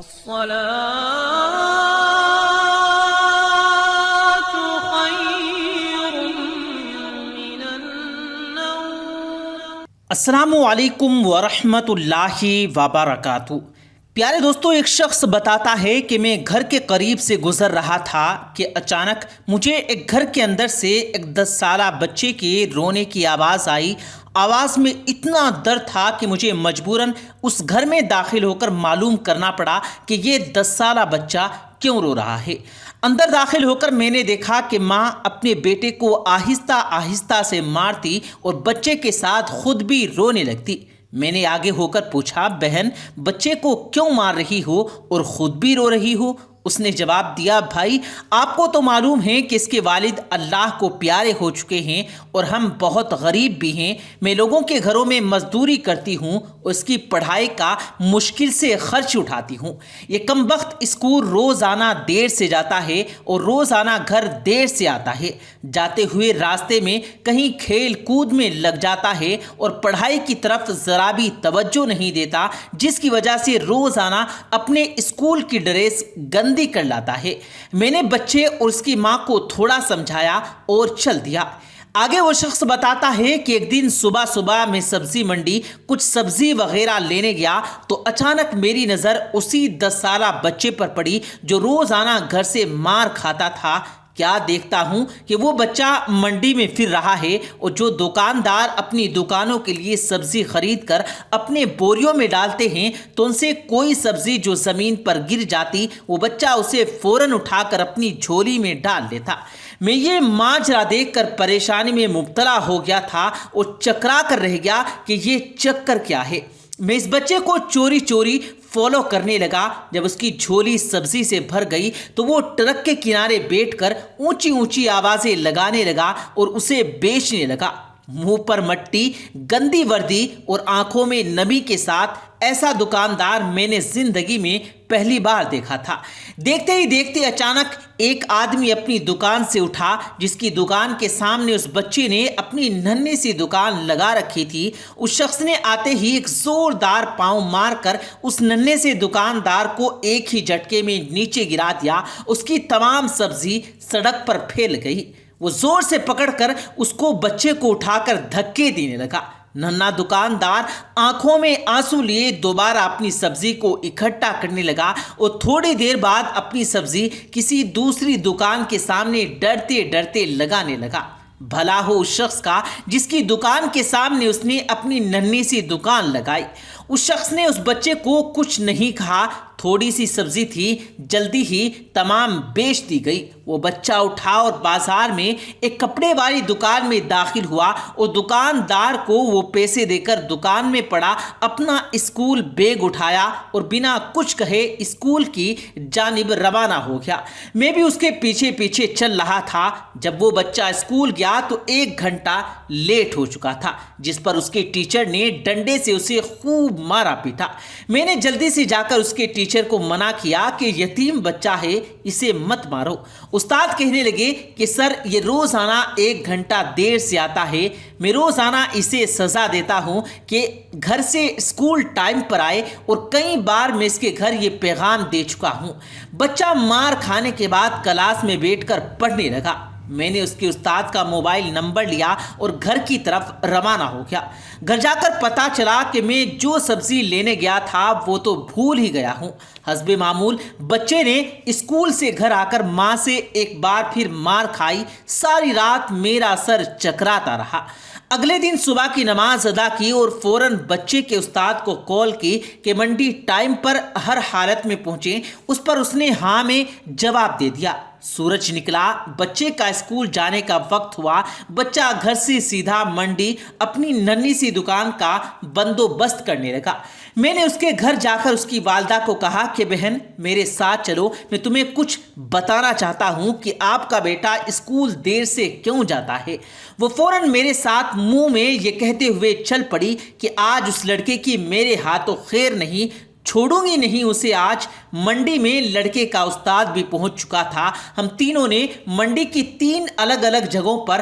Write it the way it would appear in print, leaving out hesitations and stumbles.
الصلاة خير من النوم۔ السلام علیکم ورحمۃ اللہ وبرکاتہ۔ پیارے دوستو، ایک شخص بتاتا ہے کہ میں گھر کے قریب سے گزر رہا تھا کہ اچانک مجھے ایک گھر کے اندر سے ایک 10 سالہ بچے کے رونے کی آواز آئی۔ آواز میں اتنا درد تھا کہ مجھے مجبوراً اس گھر میں داخل ہو کر معلوم کرنا پڑا کہ یہ 10 سالہ بچہ کیوں رو رہا ہے۔ اندر داخل ہو کر میں نے دیکھا کہ ماں اپنے بیٹے کو آہستہ آہستہ سے مارتی اور بچے کے ساتھ خود بھی رونے لگتی۔ میں نے آگے ہو کر پوچھا، بہن بچے کو کیوں مار رہی ہو اور خود بھی رو رہی ہو؟ اس نے جواب دیا، بھائی آپ کو تو معلوم ہے کہ اس کے والد اللہ کو پیارے ہو چکے ہیں اور ہم بہت غریب بھی ہیں۔ میں لوگوں کے گھروں میں مزدوری کرتی ہوں اور اس کی پڑھائی کا مشکل سے خرچ اٹھاتی ہوں۔ یہ کم وقت اسکول روزانہ دیر سے جاتا ہے اور روزانہ گھر دیر سے آتا ہے۔ جاتے ہوئے راستے میں کہیں کھیل کود میں لگ جاتا ہے اور پڑھائی کی طرف ذرا بھی توجہ نہیں دیتا، جس کی وجہ سے روزانہ اپنے اسکول کی ڈریس گندی کر لاتا ہے۔ میں نے بچے اور اس کی ماں کو تھوڑا سمجھایا اور چل دیا۔ آگے وہ شخص بتاتا ہے کہ ایک دن صبح صبح میں سبزی منڈی کچھ سبزی وغیرہ لینے گیا تو اچانک میری نظر اسی 10 سالہ بچے پر پڑی جو روزانہ گھر سے مار کھاتا تھا۔ کیا دیکھتا ہوں کہ وہ بچہ منڈی میں پھر رہا ہے اور جو دکاندار اپنی دکانوں کے لیے سبزی خرید کر اپنے بوریوں میں ڈالتے ہیں تو ان سے کوئی سبزی جو زمین پر گر جاتی وہ بچہ اسے فوراً اٹھا کر اپنی جھولی میں ڈال لیتا۔ میں یہ ماجرا دیکھ کر پریشانی میں مبتلا ہو گیا تھا اور چکرا کر رہ گیا کہ یہ چکر کیا ہے۔ میں اس بچے کو چوری چوری فالو کرنے لگا۔ جب اس کی جھولی سبزی سے بھر گئی تو وہ ٹرک کے کنارے بیٹھ کر اونچی اونچی آوازیں لگانے لگا اور اسے بیچنے لگا۔ منہ پر مٹی، گندی وردی اور آنکھوں میں نمی کے ساتھ ایسا دکاندار میں نے زندگی میں پہلی بار دیکھا تھا۔ دیکھتے ہی دیکھتے اچانک ایک آدمی اپنی دکان سے اٹھا، جس کی دکان کے سامنے اس بچے نے اپنی ننھی سی دکان لگا رکھی تھی۔ اس شخص نے آتے ہی ایک زوردار پاؤں مار کر اس ننھے سے دکاندار کو ایک ہی جھٹکے میں نیچے گرا دیا۔ اس کی تمام سبزی سڑک پر پھیل گئی۔ وہ زور سے پکڑ کر اس کو بچے کو اٹھا کر دھکے دینے لگا۔ ننھا دکاندار آنکھوں میں آنسو لیے دوبارہ اپنی سبزی کو اکٹھا کرنے لگا اور تھوڑی دیر بعد اپنی سبزی کسی دوسری دکان کے سامنے ڈرتے ڈرتے لگانے لگا۔ بھلا ہو اس شخص کا جس کی دکان کے سامنے اس نے اپنی ننھی سی دکان لگائی۔ اس شخص نے اس بچے کو کچھ نہیں کہا، تھوڑی سی سبزی تھی، جلدی ہی تمام بیچ دی گئی۔ وہ بچہ اٹھا اور بازار میں ایک کپڑے والی دکان میں داخل ہوا اور دکاندار کو وہ پیسے دے کر دکان میں پڑا اپنا اسکول بیگ اٹھایا اور بنا کچھ کہے اسکول کی جانب روانہ ہو گیا۔ میں بھی اس کے پیچھے پیچھے چل رہا تھا۔ جب وہ بچہ اسکول گیا تو 1 گھنٹہ لیٹ ہو چکا تھا، جس پر اس کے ٹیچر نے ڈنڈے سے اسے خوب مارا پیٹا۔ میں نے جلدی سے جا کر اس کے ٹیچر کو منع کیا کہ یتیم بچہ ہے، اسے مت مارو۔ استاد کہنے لگے کہ سر یہ روزانہ 1 گھنٹہ دیر سے آتا ہے، میں روزانہ اسے سزا دیتا ہوں کہ گھر سے اسکول ٹائم پر آئے اور کئی بار میں اس کے گھر یہ پیغام دے چکا ہوں۔ بچہ مار کھانے کے بعد کلاس میں بیٹھ کر پڑھنے لگا۔ میں نے اس کے استاد کا موبائل نمبر لیا اور گھر کی طرف روانہ ہو گیا۔ گھر جا کر پتہ چلا کہ میں جو سبزی لینے گیا تھا وہ تو بھول ہی گیا ہوں۔ حسب معمول بچے نے اسکول سے گھر آ کر ماں سے ایک بار پھر مار کھائی۔ ساری رات میرا سر چکراتا رہا۔ اگلے دن صبح کی نماز ادا کی اور فوراً بچے کے استاد کو کال کی کہ منڈی ٹائم پر ہر حالت میں پہنچیں۔ اس پر اس نے ہاں میں جواب دے دیا۔ سورج نکلا، بچے کا اسکول جانے کا وقت ہوا۔ بچہ گھر سے سیدھا منڈی اپنی ننھی سی دکان کا بندوبست کرنے لگا۔ میں نے اس کے گھر جا کر اس کی والدہ کو کہا کہ بہن میرے ساتھ چلو، میں تمہیں کچھ بتانا چاہتا ہوں کہ آپ کا بیٹا اسکول دیر سے کیوں جاتا ہے۔ وہ فوراً میرے ساتھ منہ میں یہ کہتے ہوئے چل پڑی کہ آج اس لڑکے کی میرے ہاتھوں خیر نہیں، چھوڑوں گی نہیں اسے۔ آج منڈی میں لڑکے کا استاد بھی پہنچ چکا تھا۔ ہم تینوں نے منڈی کی 3 الگ الگ جگہوں پر